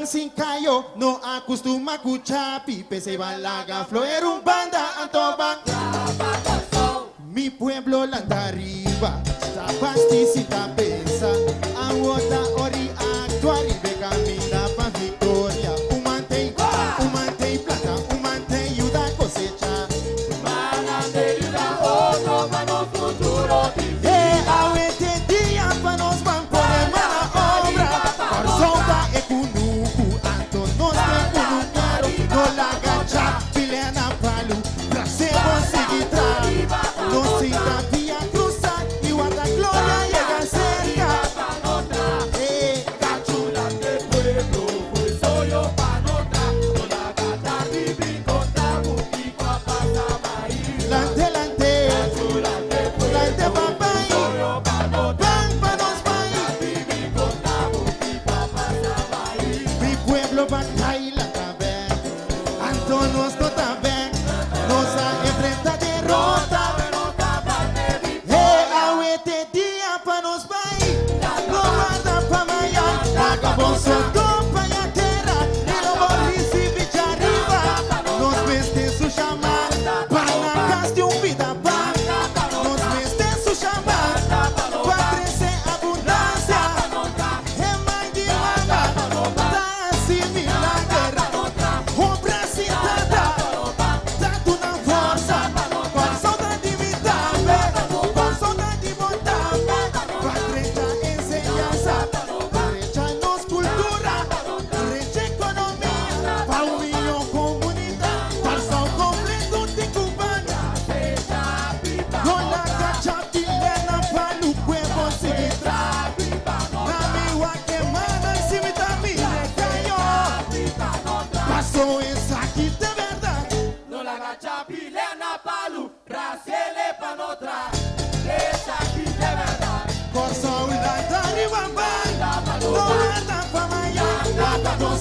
Sin callo, no acostuma a escuchar pipe, se va la gafloer un banda antoban. Mi pueblo landa arriba, sta pasticita pensa, aguota ori actuar y ve camina pa' victoria. Un mantei plata, un mantei ayuda a cosecha. Manante ayuda otro para los futuros. Awete día pa' nos van por mala obra, por sonda e kunuku, anto nos de kunukaro, no la gacha, pilena palu, trasemos seguitra, no se vía cruzar, y guarda gloria llega cerca. Cachula del pueblo, pues soy yo panota, no la gata vivir con tabu y guapa maíz. Lante, Cachula del pueblo, lante papay, soy yo panota, van pa' nos país. vivir con tabu y guapa maíz. Mi pueblo va a caer la tabén, anto nos no tabén, nos ha enfrenta derrota. Awete día pa' nos país, no manda pa' Maya, acabó soltó pa' ya tierra, y lo borrici bicha arriba, nos veste su chamar, para gaste un vida pa', nos veste su chamar, pa' crecer abundancia, en de manda, da asimilar la guerra, obra citada, da una forza, con saudade imitável, com saudade imutável, patrecha enseñanza, patrecha nos cultura, patrecha economia, pa' unión comunidad, para sal completo de cubana, con la cacha chilena pa' lu pueblo seguirá, na miwa que mana y si mi también cayó, pasó esa aquí de verdad. No la gacha pilena palu, rasele panotra, esa aquí de verdad. Corso un lantari wamban, no anda pa' Maya, la con